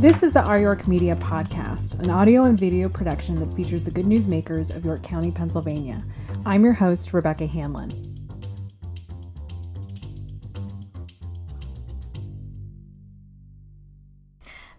This is the Our York Media Podcast, an audio and video production that features the good news makers of York County, Pennsylvania. I'm your host, Rebecca Hanlon.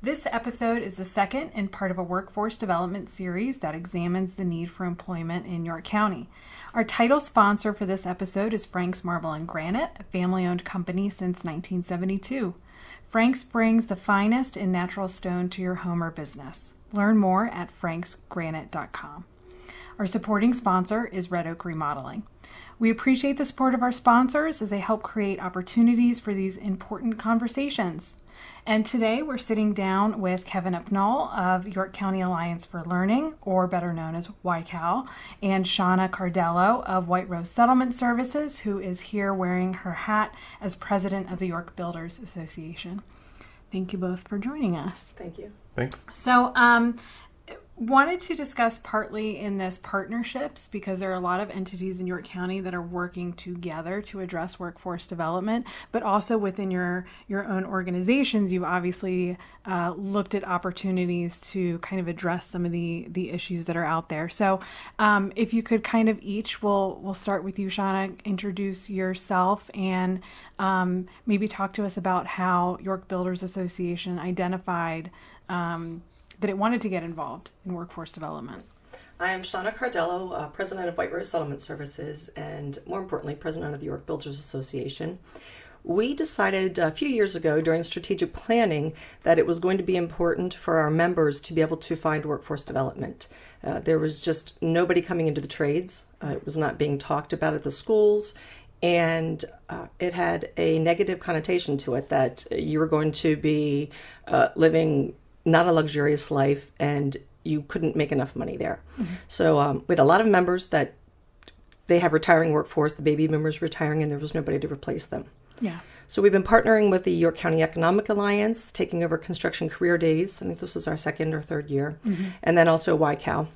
This episode is the second and part of a workforce development series that examines the need for employment in York County. Our title sponsor for this episode is Frank's Marble and Granite, a family-owned company since 1972. Frank's brings the finest in natural stone to your home or business. Learn more at franksgranite.com. Our supporting sponsor is Red Oak Remodeling. We appreciate the support of our sponsors as they help create opportunities for these important conversations. And today we're sitting down with Kevin Appnel of York County Alliance for Learning, or better known as YCAL, and Shonna Cardello of White Rose Settlement Services, who is here wearing her hat as president of the York Builders Association. Thank you both for joining us. Thank you. Thanks. So, wanted to discuss partly in this partnerships, because there are a lot of entities in York County that are working together to address workforce development, but also within your own organizations, you've obviously looked at opportunities to kind of address some of the issues that are out there. So if you could kind of each, we'll start with you, Shonna, introduce yourself and maybe talk to us about how York Builders Association identified that it wanted to get involved in workforce development. I am Shonna Cardello, president of White Rose Settlement Services, and more importantly, president of the York Builders Association. We decided a few years ago during strategic planning that it was going to be important for our members to be able to find workforce development. There was just nobody coming into the trades. It was not being talked about at the schools, and it had a negative connotation to it that you were going to be living not a luxurious life, and you couldn't make enough money there. Mm-hmm. So we had a lot of members that they have retiring workforce, the baby boomers retiring, and there was nobody to replace them. Yeah. So we've been partnering with the York County Economic Alliance, taking over construction career days. I think this is our second or third year. Mm-hmm. And then also YCAL,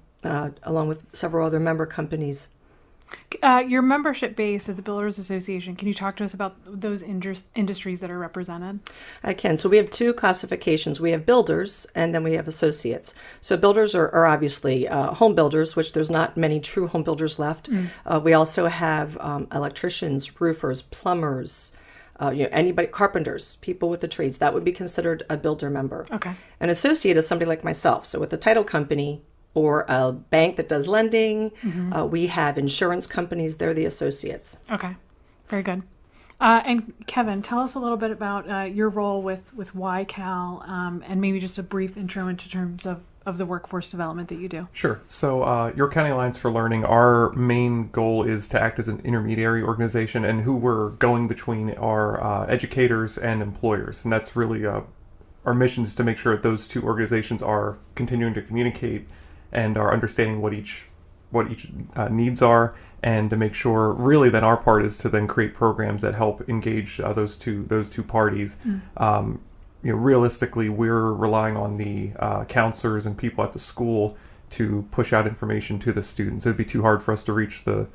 along with several other member companies. Your membership base at the Builders Association, can you talk to us about those industries that are represented? I can. So we have two classifications. We have builders and then we have associates. So builders are obviously home builders, which there's not many true home builders left. We also have electricians, roofers, plumbers, anybody, carpenters, people with the trades. That would be considered a builder member. Okay. An associate is somebody like myself. So with a title company, or a bank that does lending. Mm-hmm. We have insurance companies. They're the associates. Okay. Very good. And Kevin, tell us a little bit about your role with YCAL and maybe just a brief intro into terms of the workforce development that you do. Sure. So York County Alliance for Learning, our main goal is to act as an intermediary organization, and who we're going between are educators and employers. And that's really our mission, is to make sure that those two organizations are continuing to communicate and are understanding what each needs are, and to make sure really that our part is to then create programs that help engage those two parties. Realistically, we're relying on the counselors and people at the school to push out information to the students. It'd be too hard for us to reach the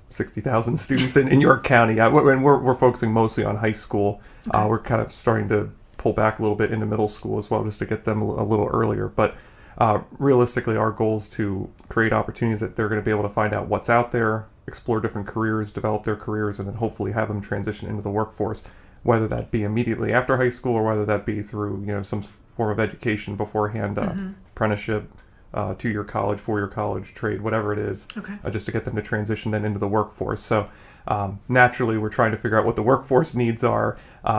60,000 students in York County. And we're focusing mostly on high school. Okay. We're kind of starting to pull back a little bit into middle school as well, just to get them a little earlier. But realistically, our goal is to create opportunities that they're going to be able to find out what's out there, explore different careers, develop their careers, and then hopefully have them transition into the workforce, whether that be immediately after high school or whether that be through some form of education beforehand, apprenticeship, 2-year college, 4-year college, trade, whatever it is, just to get them to transition then into the workforce. So naturally, we're trying to figure out what the workforce needs are,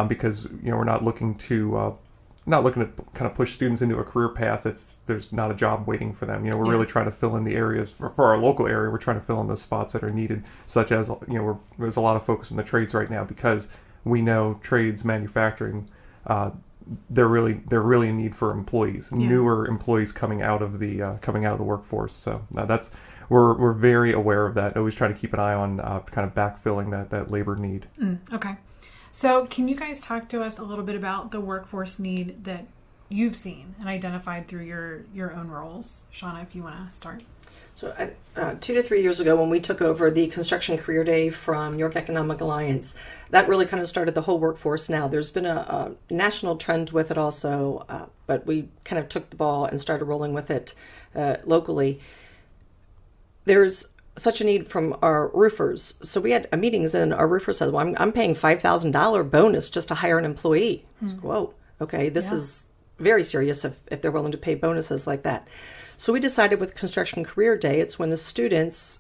because we're not looking to kind of push students into a career path there's not a job waiting for them. We're really trying to fill in the areas for our local area. We're trying to fill in those spots that are needed, such as there's a lot of focus on the trades right now, because we know trades, manufacturing, they're really in need for employees, newer employees coming out of the workforce. So that's we're very aware of that. Always try to keep an eye on kind of backfilling that labor need. Okay. So can you guys talk to us a little bit about the workforce need that you've seen and identified through your own roles? Shonna, if you want to start. So 2 to 3 years ago, when we took over the Construction Career Day from York Economic Alliance, that really kind of started the whole workforce now. There's been a national trend with it also, but we kind of took the ball and started rolling with it locally. There's such a need from our roofers. So we had meetings and our roofer said, well, I'm paying $5,000 bonus just to hire an employee. I was like, whoa, okay, this is very serious if they're willing to pay bonuses like that. So we decided with Construction Career Day, it's when the students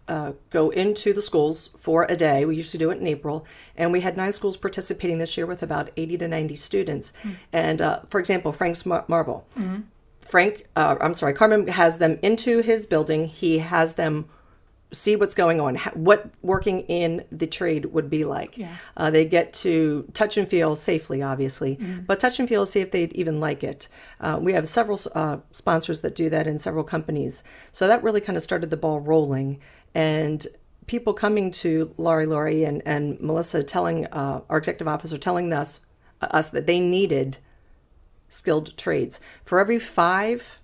go into the schools for a day. We usually do it in April. And we had 9 schools participating this year with about 80 to 90 students. And for example, Frank's Marble. Carmen has them into his building. He has them see what's going on, what working in the trade would be like. They get to touch and feel safely, obviously, but touch and feel, see if they'd even like it. We have several sponsors that do that in several companies. So that really kind of started the ball rolling. And people coming to Laurie and Melissa telling, our executive officer telling us that they needed skilled trades. For every 5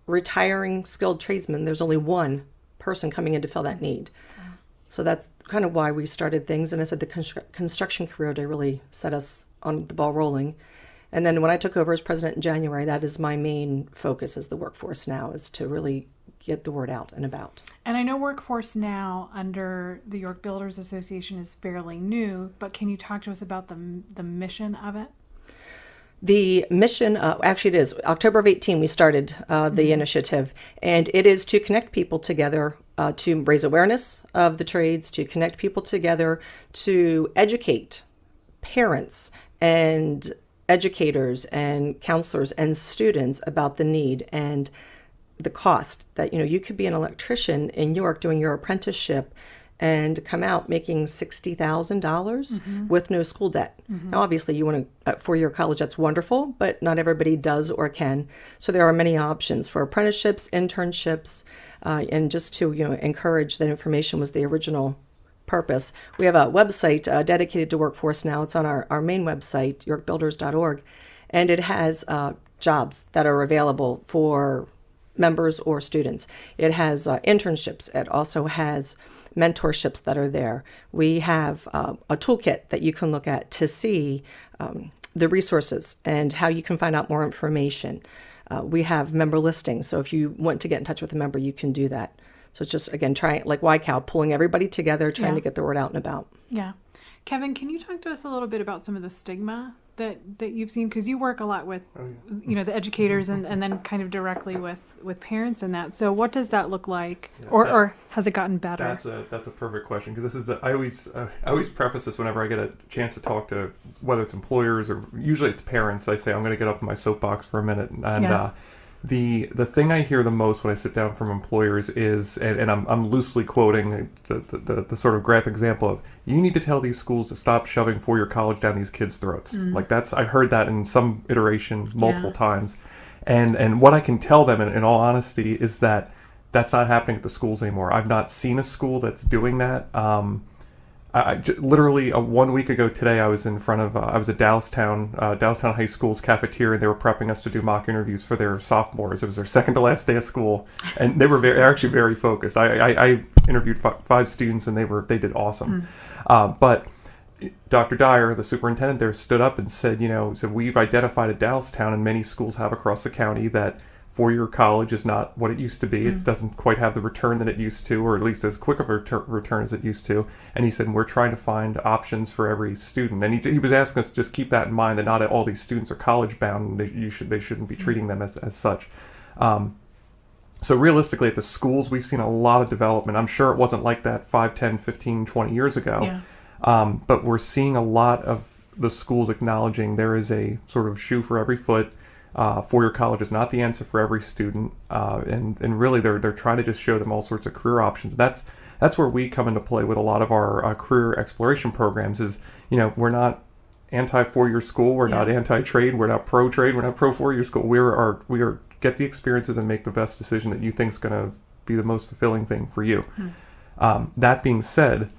retiring skilled tradesmen, there's only 1 person coming in to fill that need. So that's kind of why we started things. And I said the Construction Career Day really set us on the ball rolling. And then when I took over as president in January, that is my main focus as the workforce now, is to really get the word out and about. And I know Workforce Now under the York Builders Association is fairly new, but can you talk to us about the mission of it? The mission, actually it is, October of 18 we started the initiative, and it is to connect people together, to raise awareness of the trades, to connect people together, to educate parents and educators and counselors and students about the need and the cost that, you could be an electrician in York doing your apprenticeship and come out making $60,000 with no school debt. Now, obviously, you want a 4-year college, that's wonderful, but not everybody does or can. So there are many options for apprenticeships, internships, and just to encourage that information was the original purpose. We have a website dedicated to Workforce Now. It's on our main website, yorkbuilders.org, and it has jobs that are available for members or students. It has internships. It also has mentorships that are there. We have a toolkit that you can look at to see the resources and how you can find out more information. We have member listings, so if you want to get in touch with a member, you can do that. So it's just, again, trying, like YCAL, pulling everybody together, trying to get the word out and about. Yeah. Kevin, can you talk to us a little bit about some of the stigma that you've seen? Because you work a lot with, the educators and then kind of directly with parents and that. So what does that look like? Yeah, or has it gotten better? That's a perfect question, because this is I always preface this whenever I get a chance to talk to, whether it's employers or usually it's parents. I say I'm going to get up in my soapbox for a minute, and the thing I hear the most when I sit down from employers is, and I'm loosely quoting the sort of graphic example of, you need to tell these schools to stop shoving 4-year college down these kids' throats. Like I've heard that in some iteration multiple times. And what I can tell them in all honesty is that that's not happening at the schools anymore. I've not seen a school that's doing that. Literally 1 week ago today, I was in front of, I was at Downtown High School's cafeteria, and they were prepping us to do mock interviews for their sophomores. It was their second to last day of school, and they were actually very focused. I interviewed 5 students, and they did awesome. But Dr. Dyer, the superintendent there, stood up and said, so we've identified at Downtown, and many schools have across the county, that 4-year college is not what it used to be. It doesn't quite have the return that it used to, or at least as quick of a return as it used to. And he said, we're trying to find options for every student. And he was asking us to just keep that in mind, that not all these students are college bound, and they shouldn't be treating them as such. So realistically, at the schools, we've seen a lot of development. I'm sure it wasn't like that 5, 10, 15, 20 years ago. But we're seeing a lot of the schools acknowledging there is a sort of shoe for every foot. 4-year college is not the answer for every student, and really they're trying to just show them all sorts of career options. That's where we come into play with a lot of our career exploration programs. Is we're not anti 4-year school, we're not anti trade, we're not pro trade, we're not pro 4-year school. We are get the experiences and make the best decision that you think is going to be the most fulfilling thing for you. That being said,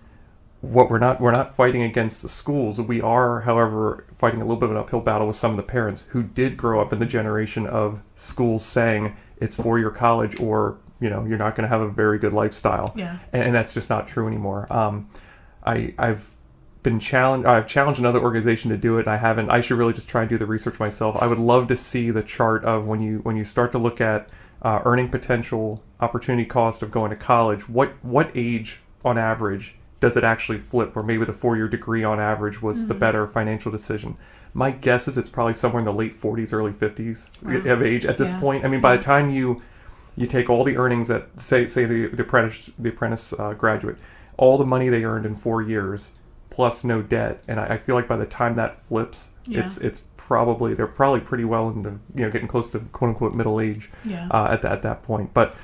we're not fighting against the schools. We are, however, fighting a little bit of an uphill battle with some of the parents who did grow up in the generation of schools saying it's 4-year college or you're not going to have a very good lifestyle. Yeah. And that's just not true anymore. I've been challenged. I've challenged another organization to do it. I haven't. I should really just try and do the research myself. I would love to see the chart of when you start to look at earning potential, opportunity cost of going to college. What age on average does it actually flip? Where maybe the 4-year degree on average was the better financial decision. My guess is it's probably somewhere in the late 40s, early 50s of age at this point. I mean, by the time you take all the earnings that say the apprentice graduate, all the money they earned in 4 years plus no debt, and I feel like by the time that flips, it's probably they're probably pretty well into getting close to quote unquote middle age at that point. But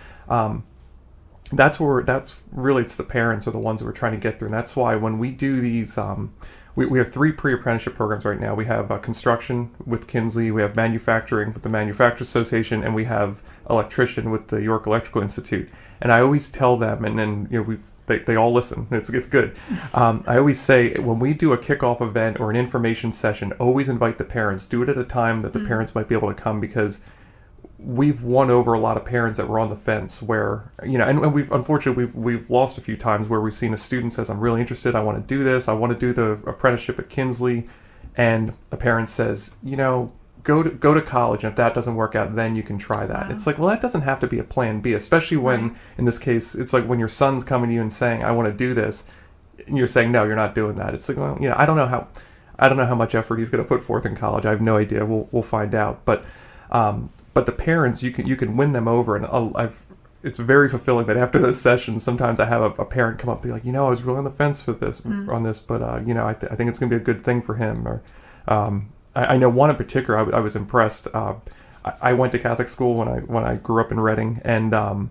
that's really it's the parents are the ones who are trying to get through, and that's why when we do these. We have 3 pre-apprenticeship programs right now. We have construction with Kinsley, we have manufacturing with the Manufacturers Association, and we have electrician with the York Electrical Institute. And I always tell them, and then they all listen. It's good. I always say when we do a kickoff event or an information session, always invite the parents. Do it at a time that the parents might be able to come, because we've won over a lot of parents that were on the fence where, and we've unfortunately we've lost a few times where we've seen a student says, I'm really interested, I want to do this, I want to do the apprenticeship at Kinsley, and a parent says, go to college, and if that doesn't work out, then you can try that. Wow. It's like, well, that doesn't have to be a plan B, especially when, in this case, it's like when your son's coming to you and saying, I want to do this, and you're saying, no, you're not doing that. It's like, well, I don't know how much effort he's going to put forth in college. I have no idea. We'll find out. But the parents, you can win them over, and it's very fulfilling that after those sessions, sometimes I have a parent come up and be like, I was really on the fence for this on this, but I think it's going to be a good thing for him. Or I know one in particular, I was impressed. I went to Catholic school when I grew up in Reading, and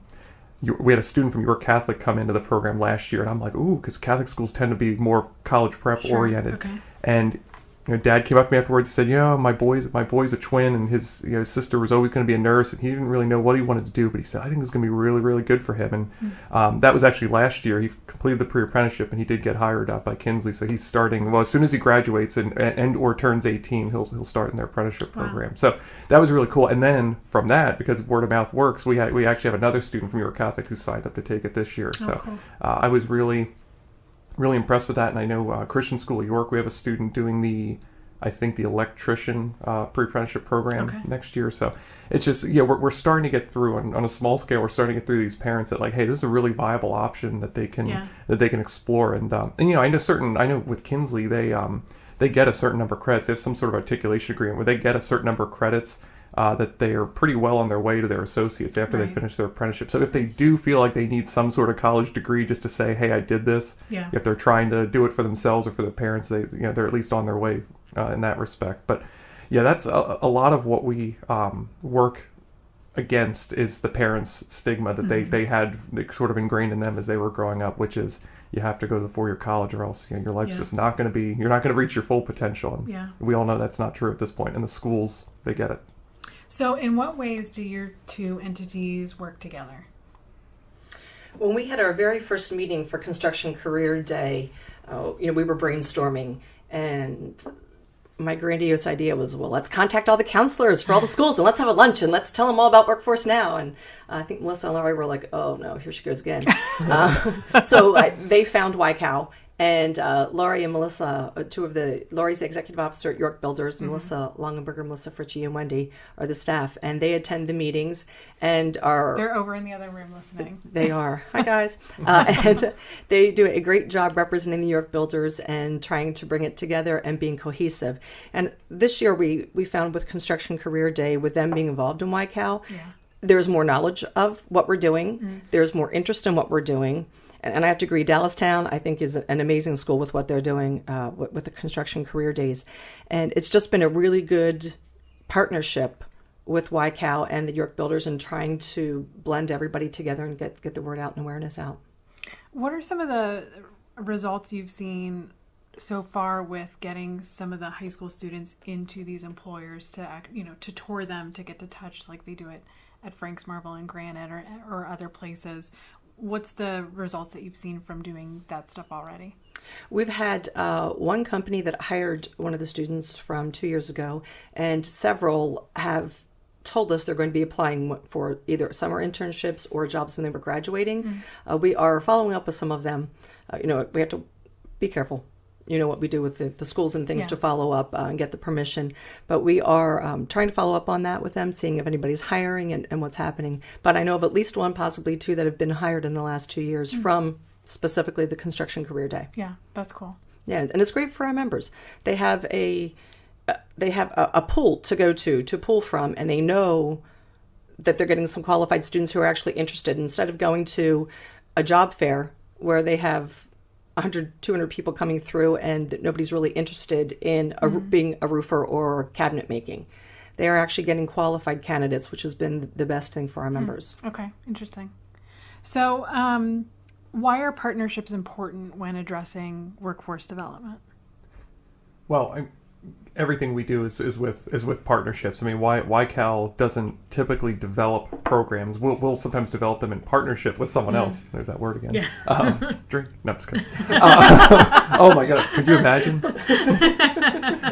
we had a student from York Catholic come into the program last year, and I'm like, ooh, because Catholic schools tend to be more college prep oriented, okay. And Dad came up to me afterwards and said, my boy's a twin, and his sister was always going to be a nurse, and he didn't really know what he wanted to do, but he said, I think this is going to be really, really good for him. And that was actually last year. He completed the pre-apprenticeship, and he did get hired up by Kinsley, so he's starting, as soon as he graduates and or turns 18, he'll start in their apprenticeship program. So that was really cool. And then from that, because word of mouth works, we actually have another student from York Catholic who signed up to take it this year. So cool. I was really impressed with that. And I know Christian School of York, we have a student doing the electrician pre-apprenticeship program next year. So it's just, we're starting to get through on a small scale. We're starting to get through these parents that like, hey, this is a really viable option that they can explore. And I know with Kinsley, they get a certain number of credits. They have some sort of articulation agreement where they get a certain number of credits that they are pretty well on their way to their associates after they finish their apprenticeship. So if they do feel like they need some sort of college degree just to say, hey, I did this, if they're trying to do it for themselves or for their parents, they're at least on their way in that respect. But that's a lot of what we work against is the parents' stigma that they had sort of ingrained in them as they were growing up, which is you have to go to the 4-year college or else your life's just not going to be, you're not going to reach your full potential. And we all know that's not true at this point. And the schools, they get it. So in what ways do your two entities work together? When we had our very first meeting for Construction Career Day, we were brainstorming, and my grandiose idea was, well, let's contact all the counselors for all the schools and let's have a lunch and let's tell them all about Workforce Now. And I think Melissa and Laurie were like, oh no, here she goes again. So they found YCAL, and Laurie and Melissa, Laurie's the executive officer at York Builders, Melissa Longenberger, Melissa Fritchie, and Wendy are the staff, and they attend the meetings and they're over in the other room listening. They are. Hi guys. And they do a great job representing the York Builders and trying to bring it together and being cohesive. And this year we found with Construction Career Day, with them being involved in YCAL, there's more knowledge of what we're doing. There's more interest in what we're doing. And I have to agree, Dallastown, I think, is an amazing school with what they're doing with the Construction Career Days. And it's just been a really good partnership with YCAL and the York Builders and trying to blend everybody together and get the word out and awareness out. What are some of the results you've seen so far with getting some of the high school students into these employers to tour them, to get to touch like they do at Frank's Marble and Granite or other places? What's the results that you've seen from doing that stuff already? We've had one company that hired one of the students from 2 years ago, and several have told us they're going to be applying for either summer internships or jobs when they were graduating. We are following up with some of them. We have to be careful. You know what we do with the schools and things to follow up and get the permission. But we are trying to follow up on that with them, seeing if anybody's hiring and what's happening. But I know of at least one, possibly two, that have been hired in the last 2 years from specifically the Construction Career Day. Yeah, that's cool. Yeah, and it's great for our members. They have a pool to go to pull from, and they know that they're getting some qualified students who are actually interested. Instead of going to a job fair where they have 100, 200 people coming through and nobody's really interested in being a roofer or cabinet making. They are actually getting qualified candidates, which has been the best thing for our members. Okay, interesting. So why are partnerships important when addressing workforce development? Well, everything we do is with partnerships. I mean, YCAL doesn't typically develop programs. We'll sometimes develop them in partnership with someone else. There's that word again. Yeah. Drink. No, I'm just kidding. Oh my God, could you imagine?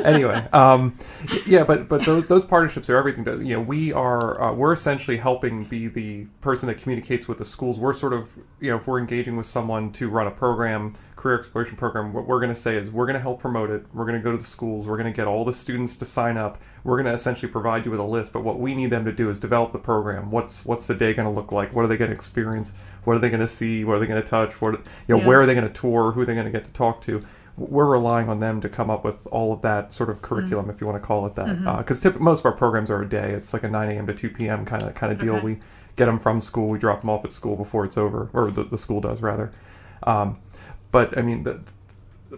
Anyway, but those partnerships are everything. We're essentially helping be the person that communicates with the schools. We're sort of, if we're engaging with someone to run a program, career exploration program, what we're going to say is we're going to help promote it. We're going to go to the schools. We're going to get all the students to sign up. We're going to essentially provide you with a list. But what we need them to do is develop the program. What's the day going to look like? What are they going to experience? What are they going to see? What are they going to touch? Where are they going to tour? Who are they going to get to talk to? We're relying on them to come up with all of that sort of curriculum, if you want to call it that. Because most of our programs are a day. It's like a 9 a.m. to 2 p.m. kind of deal. Okay. We get them from school. We drop them off at school before it's over, or the school does rather. But I mean, the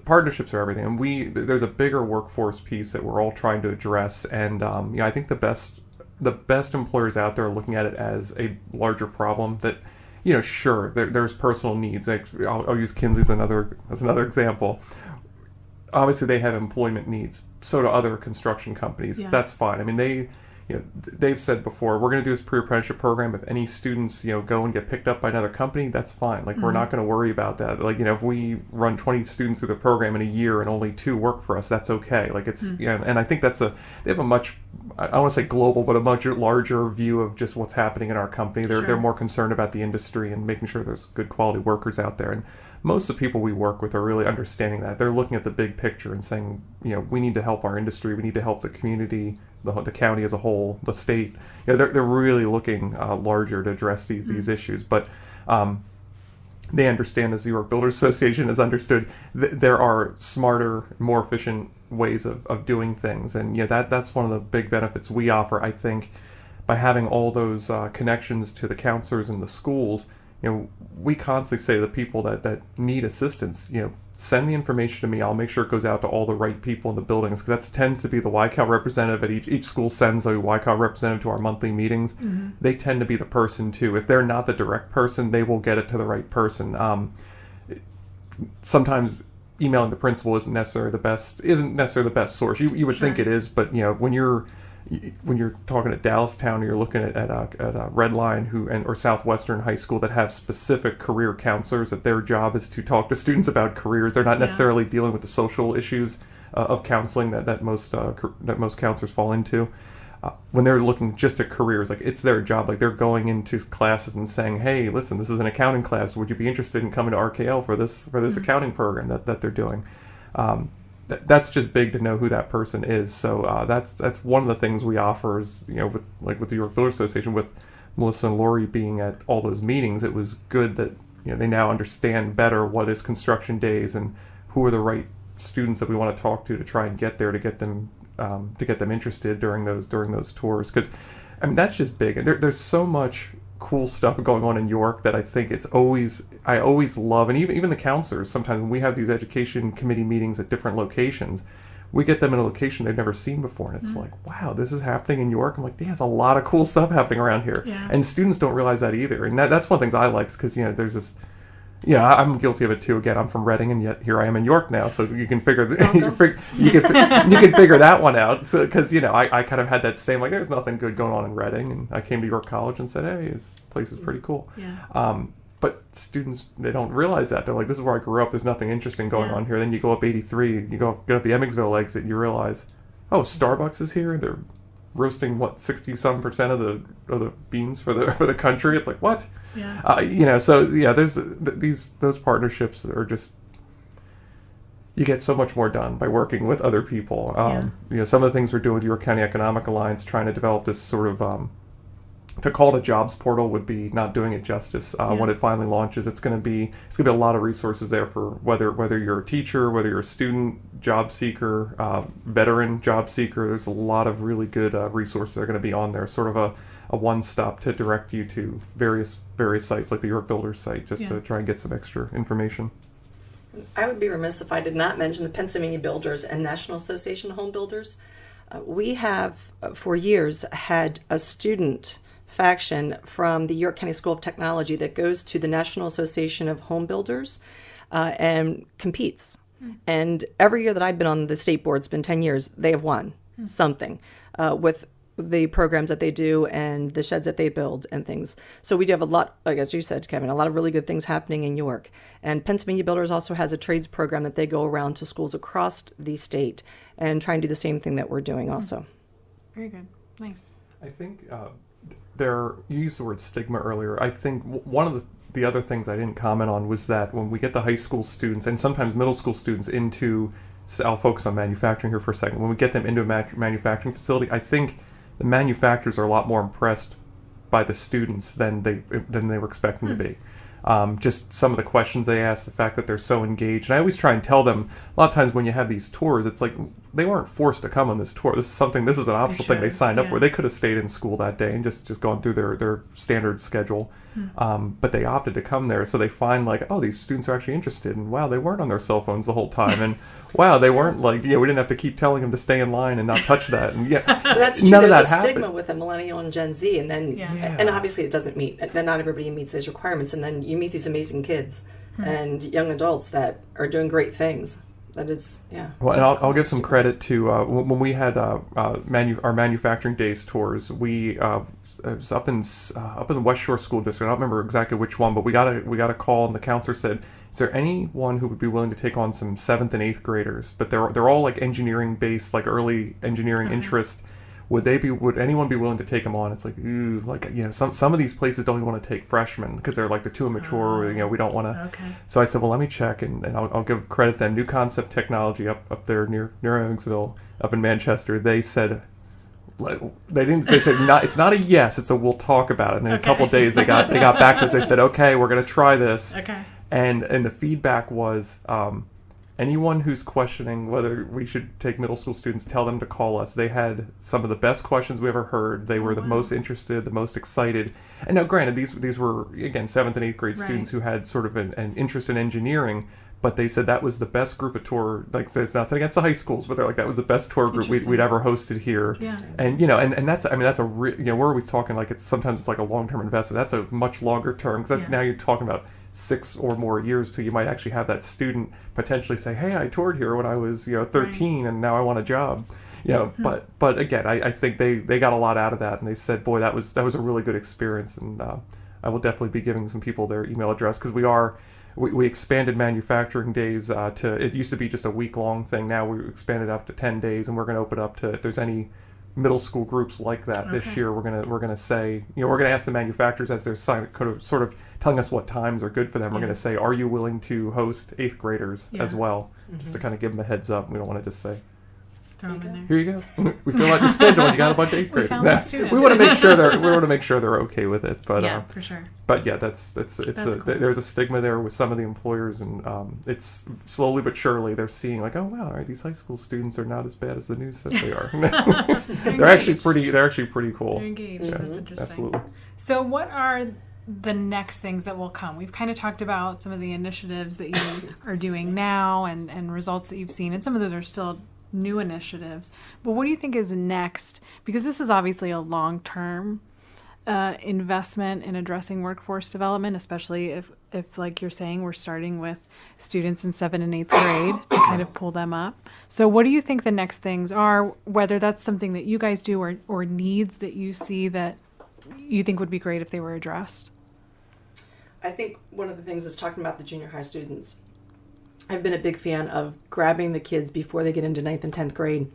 partnerships are everything, and there's a bigger workforce piece that we're all trying to address. And I think the best employers out there are looking at it as a larger problem that. Sure, there's personal needs. I'll use Kinsey as another example. Obviously, they have employment needs. So do other construction companies. Yeah. That's fine. I mean, they've said before, we're going to do this pre-apprenticeship program. If any students, go and get picked up by another company, that's fine. Like, we're not going to worry about that. Like, if we run 20 students through the program in a year and only 2 work for us, that's okay. Like, it's, and I think they have a much, I don't want to say global, but a much larger view of just what's happening in our company. They're more concerned about the industry and making sure there's good quality workers out there. And most of the people we work with are really understanding that. They're looking at the big picture and saying, we need to help our industry. We need to help the community, the county as a whole, the state. They're really looking larger to address these issues. But they understand, as the York Builders Association has understood, there are smarter, more efficient ways of doing things. And that's one of the big benefits we offer, I think, by having all those connections to the counselors and the schools. We constantly say to the people that need assistance, send the information to me. I'll make sure it goes out to all the right people in the buildings, because that tends to be the YCAL representative. At each school sends a YCAL representative to our monthly meetings. They tend to be the person too. If they're not the direct person, they will get it to the right person. Sometimes emailing the principal isn't necessarily the best source. You would think it is, but when you're talking at Dallastown, or you're looking at a Red Line or Southwestern High School that have specific career counselors, that their job is to talk to students about careers. They're not necessarily dealing with the social issues of counseling that most counselors fall into. When they're looking just at careers, like, it's their job. Like, they're going into classes and saying, "Hey, listen, this is an accounting class. Would you be interested in coming to RKL for this accounting program that they're doing?" That's just big to know who that person is. So that's one of the things we offer is, with the York Builders Association, with Melissa and Lori being at all those meetings. It was good that they now understand better what is construction days and who are the right students that we want to talk to try and get there to get them interested during those tours. Because that's just big. And there's so much cool stuff going on in York that I think I always love. And even the counselors, sometimes when we have these education committee meetings at different locations, we get them in a location they've never seen before, and it's like, wow, this is happening in York. I'm like, there's a lot of cool stuff happening around here. And students don't realize that either. And that's one of the things I like, because there's this. I'm guilty of it too. Again, I'm from Reading, and yet here I am in York now. So you can figure you can figure that one out. So because I kind of had that same, like, there's nothing good going on in Reading, and I came to York College and said, hey, this place is pretty cool. But students, they don't realize that. They're like, this is where I grew up. There's nothing interesting going on here. Then you go up 83, you go up the Emmetsville exit, and you realize, oh, Starbucks is here. roasting 60-some% of the beans for the country. It's like, what? Yeah. So yeah, there's those partnerships are just, you get so much more done by working with other people. Some of the things we're doing with York County Economic Alliance, trying to develop this sort of to call it a jobs portal would be not doing it justice. When it finally launches, it's going to be a lot of resources there for whether you're a teacher, whether you're a student, job seeker, veteran job seeker. There's a lot of really good resources that are going to be on there. Sort of a one-stop to direct you to various sites like the York Builders site, just to try and get some extra information. I would be remiss if I did not mention the Pennsylvania Builders and National Association of Home Builders. We have, for years, had a student faction from the York County School of Technology that goes to the National Association of Home Builders and competes. And every year that I've been on the state board, it's been 10 years, they have won something with the programs that they do and the sheds that they build and things. So we do have a lot, like as you said, Kevin, a lot of really good things happening in York. And Pennsylvania Builders also has a trades program that they go around to schools across the state and try and do the same thing that we're doing also. Very good. Nice. I think you used the word stigma earlier. I think one of the other things I didn't comment on was that when we get the high school students and sometimes middle school students into, I'll focus on manufacturing here for a second. When we get them into a manufacturing facility, I think the manufacturers are a lot more impressed by the students than they were expecting to be. Just some of the questions they ask, the fact that they're so engaged. And I always try and tell them, a lot of times when you have these tours, it's like they weren't forced to come on this tour. This is an optional thing they signed up for. They could have stayed in school that day and just gone through their standard schedule. But they opted to come there. So they find like, oh, these students are actually interested. And wow, they weren't on their cell phones the whole time. And wow, they weren't like, we didn't have to keep telling them to stay in line and not touch that. And that's true. None of There's that a stigma happened. with a millennial and Gen Z. And then, and obviously it doesn't meet, not everybody meets those requirements. And then you meet these amazing kids and young adults that are doing great things. That is, Well, and I'll give some credit to when we had our manufacturing days tours. It was up in the West Shore School District. I don't remember exactly which one, but we got a call, and the counselor said, "Is there anyone who would be willing to take on some 7th and 8th graders? But they're all like engineering based, like early engineering interest. Would anyone be willing to take them on?" It's like, ooh, like, some of these places don't even want to take freshmen because they're too immature. We don't want to. Okay. So I said, well, let me check, and I'll give credit to them. New Concept Technology up there near Evansville, up in Manchester. They said, it's not a yes, it's a we'll talk about it. And in a couple of days they got back to us. They said, okay, we're going to try this. Okay. And the feedback was, anyone who's questioning whether we should take middle school students, tell them to call us. They had some of the best questions we ever heard. They were the most interested, the most excited. And now, granted, these were, again, 7th and 8th grade students who had sort of an interest in engineering, but they said that was the best group of tour. Like, says nothing against the high schools, but they're like, that was the best tour group we'd ever hosted here. Yeah. And and that's we're always talking like sometimes it's like a long-term investment. That's a much longer term because now you're talking about 6 or more years till you might actually have that student potentially say, hey, I toured here when I was 13 and now I want a job. But again, I think they got a lot out of that, and they said, boy, that was a really good experience, and I will definitely be giving some people their email address because we expanded manufacturing days to, it used to be just a week-long thing. Now we expanded up to 10 days, and we're going to open up to, if there's any middle school groups like that this year, we're gonna say, we're gonna ask the manufacturers as they're sort of telling us what times are good for them. We're gonna say, are you willing to host 8th graders as well, just to kind of give them a heads up. We don't want to just say, throw them in there. Here you go. We fill out your schedule and you got a bunch of 8th graders. We want to make sure they're okay with it. But for sure. But yeah, cool. There's a stigma there with some of the employers, and it's slowly but surely they're seeing like, oh wow, all right, these high school students are not as bad as the news says they are. They're actually pretty cool. They're engaged. Yeah. That's interesting. Absolutely. So what are the next things that will come? We've kind of talked about some of the initiatives that you are doing now and results that you've seen, and some of those are still new initiatives. But what do you think is next? Because this is obviously a long-term investment in addressing workforce development, especially if like you're saying, we're starting with students in 7th and 8th grade to kind of pull them up. So what do you think the next things are, whether that's something that you guys do or needs that you see that you think would be great if they were addressed? I think one of the things is talking about the junior high students. I've been a big fan of grabbing the kids before they get into 9th and 10th grade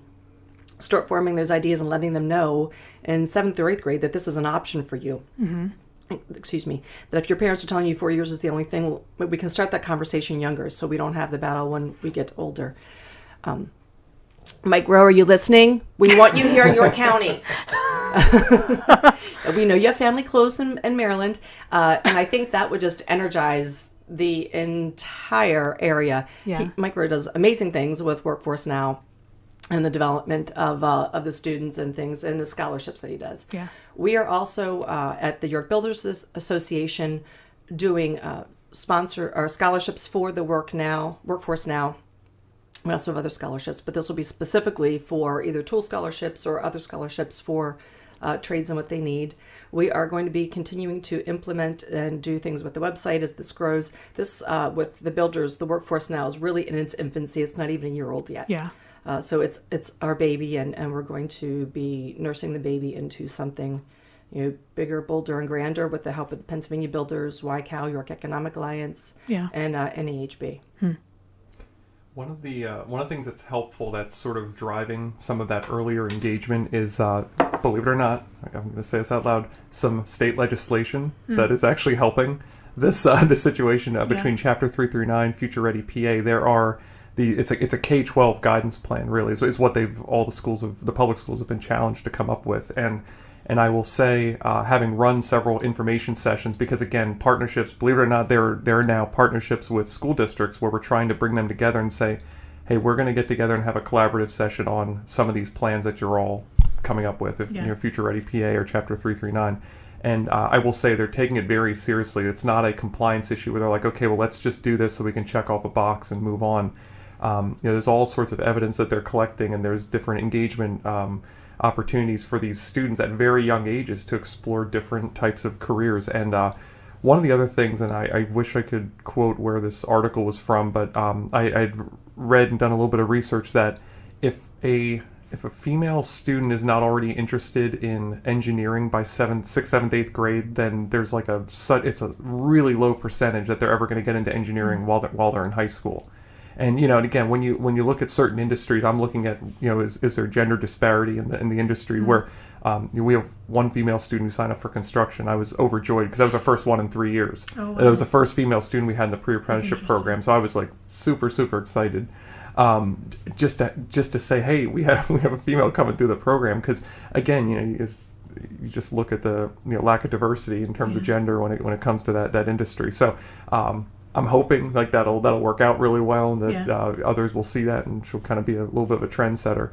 start forming those ideas and letting them know in 7th or 8th grade that this is an option for you. Excuse me, that if your parents are telling you 4 years is the only thing, we can start that conversation younger so we don't have the battle when we get older. Mike Rowe, are you listening? We want you here in York County. We know you have family close in Maryland, and I think that would just energize the entire area. Yeah. Mike Rowe does amazing things with Workforce Now and the development of the students and things, and the scholarships that he does. Yeah. We are also at the York Builders Association doing sponsor or scholarships for the Workforce Now. We also have other scholarships, but this will be specifically for either tool scholarships or other scholarships for trades and what they need. We are going to be continuing to implement and do things with the website as this grows. This, with the builders, the Workforce Now is really in its infancy. It's not even a year old yet. Yeah. So it's our baby, and we're going to be nursing the baby into something, bigger, bolder, and grander with the help of the Pennsylvania Builders, YCAL, York Economic Alliance, and NAHB. One of the things that's helpful, that's sort of driving some of that earlier engagement, is, believe it or not, I'm going to say this out loud, some state legislation that is actually helping this situation between Chapter 339, Future Ready PA. There are it's a K-12 guidance plan, really, is what all the public schools have been challenged to come up with, and I will say, having run several information sessions, because again, partnerships, believe it or not, there are now partnerships with school districts where we're trying to bring them together and say, hey, we're going to get together and have a collaborative session on some of these plans that you're all coming up with, Future Ready PA or Chapter 339. And I will say they're taking it very seriously. It's not a compliance issue where they're like, okay, well, let's just do this so we can check off a box and move on. There's all sorts of evidence that they're collecting, and there's different engagement opportunities for these students at very young ages to explore different types of careers. And one of the other things, and I wish I could quote where this article was from, but I'd read and done a little bit of research that if a female student is not already interested in engineering by 6th, 7th, 8th grade, then there's it's a really low percentage that they're ever going to get into engineering while they're in high school. And and again, when you look at certain industries, I'm looking at is there gender disparity in the industry where we have one female student who signed up for construction. I was overjoyed because that was our first one in 3 years. Oh, wow. That was the first female student we had in the pre-apprenticeship program, so I was like super excited. Just to say, hey, we have a female coming through the program, because again, you just look at the lack of diversity in terms of gender when it comes to that industry. So. I'm hoping that'll work out really well, and that others will see that, and she'll kind of be a little bit of a trendsetter.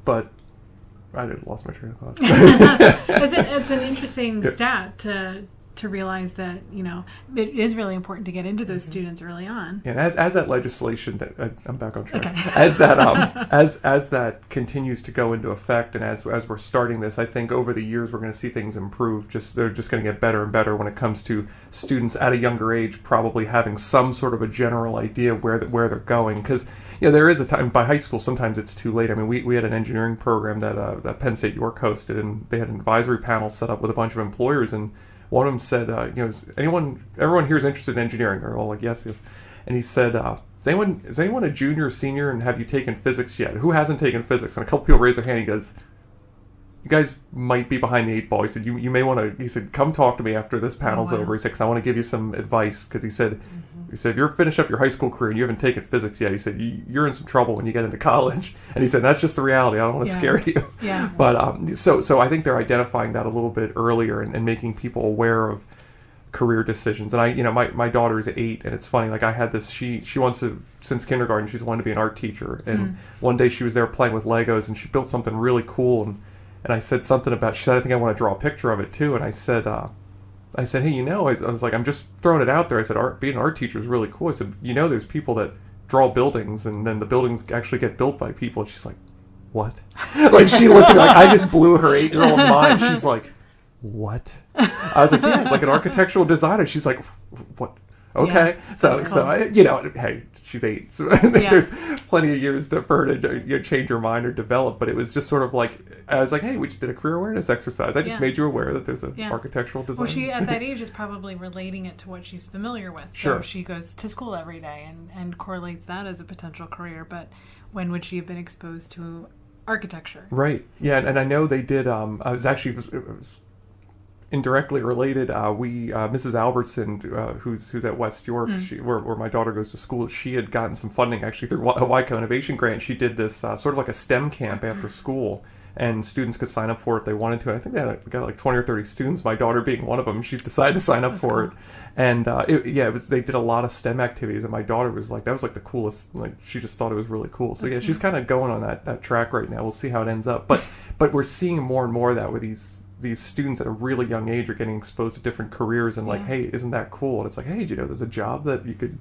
But I lost my train of thought. It's an interesting stat to realize that it is really important to get into those students early on. And as that legislation I'm back on track. Okay. As that as that continues to go into effect, and as we're starting this, I think over the years we're going to see things improve. They're just going to get better and better when it comes to students at a younger age probably having some sort of a general idea where they're going, because there is a time by high school sometimes it's too late. I mean, we had an engineering program that Penn State York hosted, and they had an advisory panel set up with a bunch of employers, and one of them said, everyone here is interested in engineering. They're all like, yes. And he said, is anyone a junior or senior, and have you taken physics yet? Who hasn't taken physics? And a couple people raised their hand. He goes, you guys might be behind the 8 ball. He said, you may want to, he said, come talk to me after this panel's over. He said, because I want to give you some advice. Because he said, if you're finished up your high school career and you haven't taken physics yet, he said, you're in some trouble when you get into college. And he said, that's just the reality. I don't want to scare you. Yeah. But so I think they're identifying that a little bit earlier and making people aware of career decisions. And my daughter is 8, and it's funny, I had this, she wants to, since kindergarten, she's wanted to be an art teacher. And one day she was there playing with Legos, and she built something really cool, and I said something about, she said, I think I want to draw a picture of it too. And I said, hey, I was like, I'm just throwing it out there. I said, being an art teacher is really cool. I said, there's people that draw buildings, and then the buildings actually get built by people. And she's like, what? She looked at me like I just blew her 8-year-old mind. She's like, what? I was like, yeah, it's like an architectural designer. She's like, what? Okay. Yeah. So That's cool. hey, she's 8. So I think there's plenty of years for her to change her mind or develop. But it was just sort of like, I was like, hey, we just did a career awareness exercise. I just made you aware that there's an architectural design. Well, she at that age is probably relating it to what she's familiar with. Sure. So she goes to school every day and correlates that as a potential career. But when would she have been exposed to architecture? Right. Yeah, and I know they did. I was actually it was indirectly related. Mrs. Albertson, who's at West York, where my daughter goes to school, she had gotten some funding actually through a YCAL Innovation Grant. She did this sort of like a STEM camp after school, and students could sign up for it if they wanted to. I think they got like 20 or 30 students, my daughter being one of them. She decided to sign up for it. And they did a lot of STEM activities, and my daughter was like, that was like the coolest. Like, she just thought it was really cool. So she's kind of going on that track right now. We'll see how it ends up. But we're seeing more and more of that with these students at a really young age are getting exposed to different careers and like, hey, isn't that cool? And it's like, hey, there's a job that you could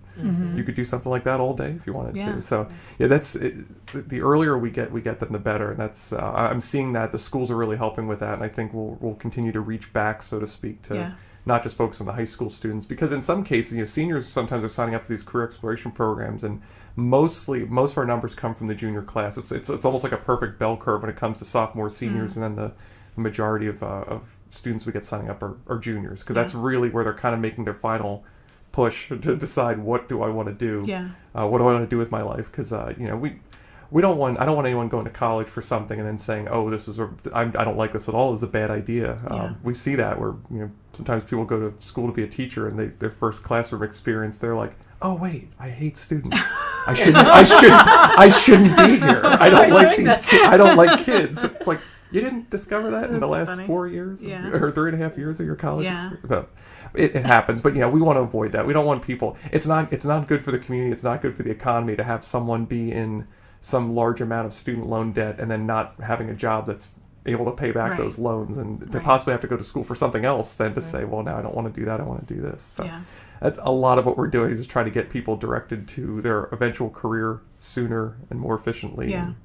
you could do something like that all day if you wanted to. So that's it. The earlier we get them, the better. And that's I'm seeing that the schools are really helping with that, and I think we'll continue to reach back, so to speak, to not just focus on the high school students, because in some cases, seniors sometimes are signing up for these career exploration programs, and most of our numbers come from the junior class. It's almost like a perfect bell curve when it comes to sophomores, seniors, and then the majority of students we get signing up are juniors, because that's really where they're kind of making their final push to decide, what do I want to do? What do I want to do with my life? Because I don't want anyone going to college for something and then saying, oh, I don't like this at all, is a bad idea. We see that where sometimes people go to school to be a teacher, and their first classroom experience, they're like, oh wait, I hate students. I shouldn't be here. I don't like these kids. I don't like kids. It's like, you didn't discover that in the last 4 years or 3.5 years of your college experience. No, it happens, but we want to avoid that. We don't want people. It's not good for the community. It's not good for the economy to have someone be in some large amount of student loan debt and then not having a job that's able to pay back those loans, and to possibly have to go to school for something else than to say, well, now I don't want to do that. I want to do this. So that's a lot of what we're doing, is trying to get people directed to their eventual career sooner and more efficiently. And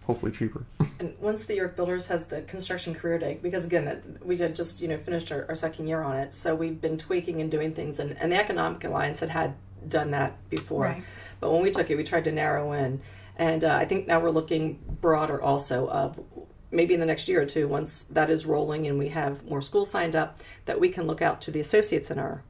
hopefully cheaper. And once the York Builders has the construction career day, because again, we had just finished our second year on it, so we've been tweaking and doing things, and the Economic Alliance had done that before, but when we took it, we tried to narrow in, and I think now we're looking broader also, of maybe in the next year or two, once that is rolling and we have more schools signed up, that we can look out to the associates in our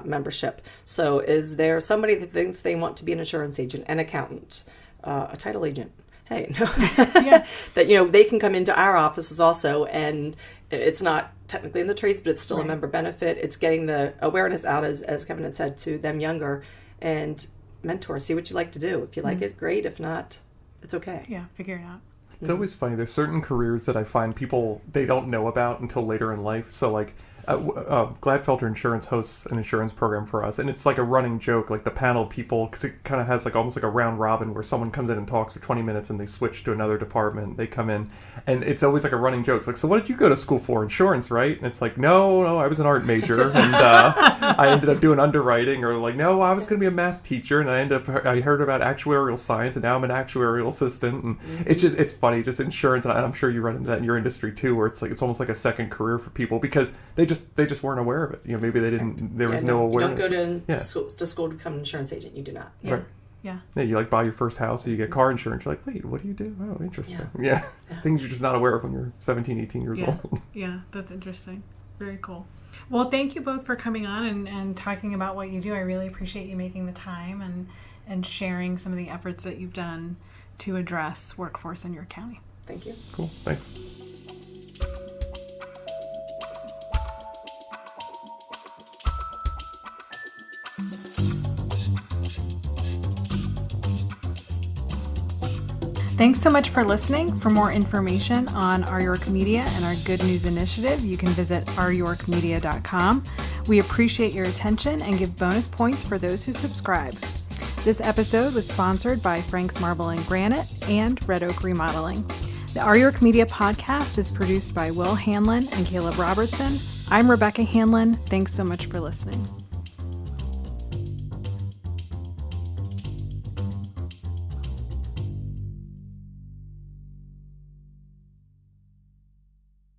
membership. So is there somebody that thinks they want to be an insurance agent, an accountant, a title agent? Hey, no. That they can come into our offices also, and it's not technically in the trades, but it's still a member benefit. It's getting the awareness out, as Kevin had said, to them younger, and mentor. See what you like to do. If you like it, great. If not, it's okay. Yeah, figure it out. It's always funny. There's certain careers that I find people, they don't know about until later in life. So like Gladfelter Insurance hosts an insurance program for us, and it's like a running joke, like the panel of people, because it kind of has like almost like a round robin where someone comes in and talks for 20 minutes and they switch to another department. They come in, and it's always like a running joke. It's like, so what did you go to school for? Insurance, right? And it's like, no, I was an art major, and I ended up doing underwriting. Or like, no, I was going to be a math teacher, and I heard about actuarial science, and now I'm an actuarial assistant. And it's funny, just insurance, and I'm sure you run into that in your industry too, where it's like it's almost like a second career for people, because they just weren't aware of it. Maybe they didn't. There was no awareness. You don't go to school to become an insurance agent. You do not. Right. Yeah, you like buy your first house, or you get car insurance. You're like, wait, what do you do? Oh, interesting. Yeah. Things you're just not aware of when you're 17, 18 years old. Yeah, that's interesting. Very cool. Well, thank you both for coming on and talking about what you do. I really appreciate you making the time and sharing some of the efforts that you've done to address workforce in your county. Thank you. Cool. Thanks. Thanks so much for listening. For more information on Our York Media and our Good News Initiative, you can visit ouryorkmedia.com. We appreciate your attention and give bonus points for those who subscribe. This episode was sponsored by Frank's Marble and Granite and Red Oak Remodeling. The Our York Media podcast is produced by Will Hanlon and Caleb Robertson. I'm Rebecca Hanlon. Thanks so much for listening.